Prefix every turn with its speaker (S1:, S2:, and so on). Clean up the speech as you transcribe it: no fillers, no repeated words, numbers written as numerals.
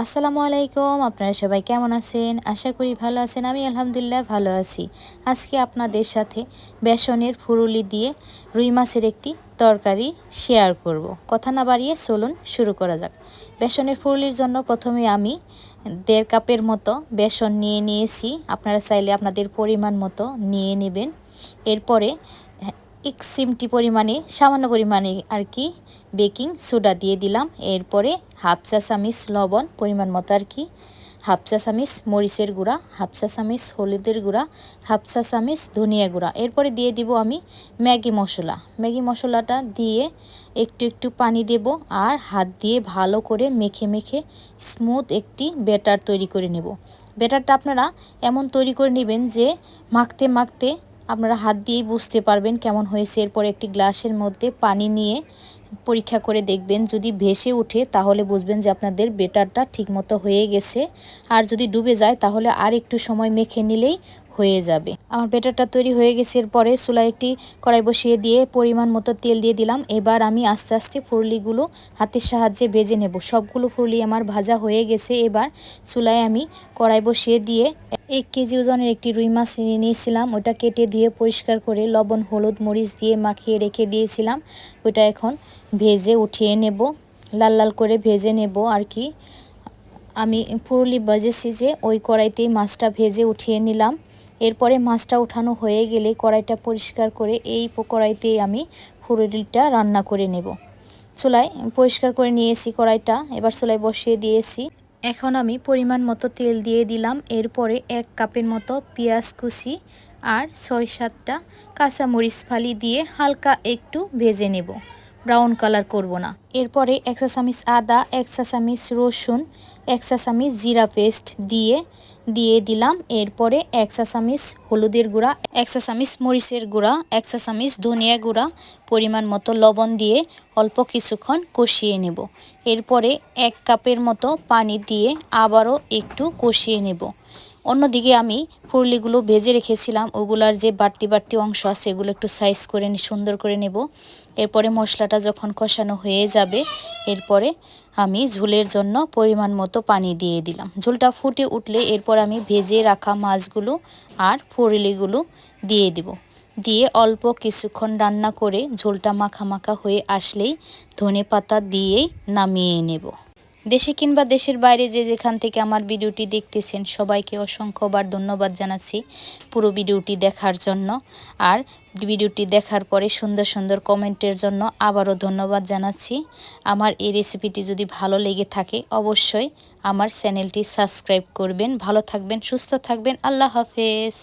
S1: আসসালামু আলাইকুম, আপনারা সবাই কেমন আছেন? আশা করি ভালো আছেন। আমি আলহামদুলিল্লাহ ভালো আছি। আজকে আপনাদের সাথে বেসনের ফুরুলি দিয়ে রুই মাছের একটি তরকারি শেয়ার করব। কথা না বাড়িয়ে চলুন শুরু করা যাক। বেসনের ফুরুলির জন্য প্রথমে আমি 1.5 কাপের মতো বেসন নিয়ে নিয়েছি। আপনারা চাইলে আপনাদের পরিমাণ মতো নিয়ে নেবেন। এরপরে 1 চিমটি পরিমাণে সামান্য পরিমাণে আর কি বেকিং সোডা দিয়ে দিলাম। এরপরে হাফ চা চামচ লবণ পরিমাণ মতো আর কি, হাফ চা চামচ মরিচের গুঁড়া, হাফ চা চামচ হলুদের গুঁড়া, হাফ চা চামচ ধনিয়া গুঁড়া। এরপরে দিয়ে দিব আমি ম্যাগি মশলা। ম্যাগি মশলাটা দিয়ে একটু একটু পানি দেব আর হাত দিয়ে ভালো করে মেখে মেখে স্মুথ একটি ব্যাটার তৈরি করে নেব। ব্যাটারটা আপনারা এমন তৈরি করে নেবেন যে মাখতে মাখতে আপনারা হাত দিয়েই বুঝতে পারবেন কেমন হয়েছে। এরপর একটি গ্লাসের মধ্যে পানি নিয়ে পরীক্ষা করে দেখবেন, যদি ভেসে ওঠে তাহলে বুঝবেন যে আপনাদের ব্যাটারটা ঠিকমতো হয়ে গেছে। আর যদি ডুবে যায় তাহলে আর একটু সময় মেখে নিলেই হয়ে যাবে। আমার ব্যাটারটা তৈরি হয়ে গেছে। এরপরে চুলায় একটি কড়াই বসিয়ে দিয়ে পরিমাণ মতো তেল দিয়ে দিলাম। এবার আমি আস্তে আস্তে ফুরুলিগুলো হাতের সাহায্যে ভেজে নেব। সবগুলো ফুরুলি আমার ভাজা হয়ে গেছে। এবার চুলায় আমি কড়াই বসিয়ে দিয়ে 1 কেজি ওজনের একটি রুই মাছ নিয়ে নিয়েছিলাম। ওটা কেটে দিয়ে পরিষ্কার করে লবণ হলুদ মরিচ দিয়ে মাখিয়ে রেখে দিয়েছিলাম। ওটা এখন ভেজে উঠিয়ে নেব, লাল লাল করে ভেজে নেব আর কি। আমি ফুরুলি ভেজেছি যে ওই কড়াইতেই মাছটা ভেজে উঠিয়ে নিলাম। এরপরে মাছটা উঠানো হয়ে গেলে কড়াইটা পরিষ্কার করে এই কড়াইতেই আমি ফুরুলিটা রান্না করে নেব। চুলায় পরিষ্কার করে নিয়েছি কড়াইটা, এবার চুলায় বসিয়ে দিয়েছি। এখন আমি পরিমাণ মতো তেল দিয়ে দিলাম। এরপরে 1 কাপের মতো পেঁয়াজ কুচি আর 6-7টা কাঁচামরিচ ফালি দিয়ে হালকা একটু ভেজে নেব, ব্রাউন কালার করব না। এরপরে 1 চা চামচ আদা, 1 চা চামচ রসুন, 1 চা চামচ জিরা পেস্ট দিয়ে দিলাম। এরপরে 1 চা চামচ হলুদের গুঁড়া, 1 চা চামচ মরিচের গুঁড়া, 1 চা চামচ ধনিয়া গুঁড়া, পরিমাণ মতো লবণ দিয়ে অল্প কিছুক্ষণ কষিয়ে নেব। এরপরে 1 কাপের মতো পানি দিয়ে আবারও একটু কষিয়ে নেব। অন্যদিকে আমি ফুরুলিগুলো ভেজে রেখেছিলাম, ওগুলার যে বাড়তি বাড়তি অংশ আছে এগুলো একটু সাইজ করে সুন্দর করে নেব। এরপরে মশলাটা যখন কষানো হয়ে যাবে, এরপরে আমি ঝোলের জন্য পরিমাণ মতো পানি দিয়ে দিলাম। ঝোলটা ফুটে উঠলে এরপর আমি ভেজে রাখা মাছগুলো আর ফুরুলিগুলো দিয়ে দিব। দিয়ে অল্প কিছুক্ষণ রান্না করে ঝোলটা মাখা মাখা হয়ে আসলেই ধনেপাতা দিয়েই নামিয়ে নেব। দেশে কিংবা দেশের বাইরে যে যেখান থেকে আমার ভিডিওটি দেখতেছেন সবাইকে অসংখ্যবার ধন্যবাদ জানাচ্ছি পুরো ভিডিওটি দেখার জন্য। আর ভিডিওটি দেখার পরে সুন্দর সুন্দর কমেন্টের জন্য আবারও ধন্যবাদ জানাচ্ছি। আমার এই রেসিপিটি যদি ভালো লেগে থাকে অবশ্যই আমার চ্যানেলটি সাবস্ক্রাইব করবেন। ভালো থাকবেন, সুস্থ থাকবেন। আল্লাহ হাফেজ।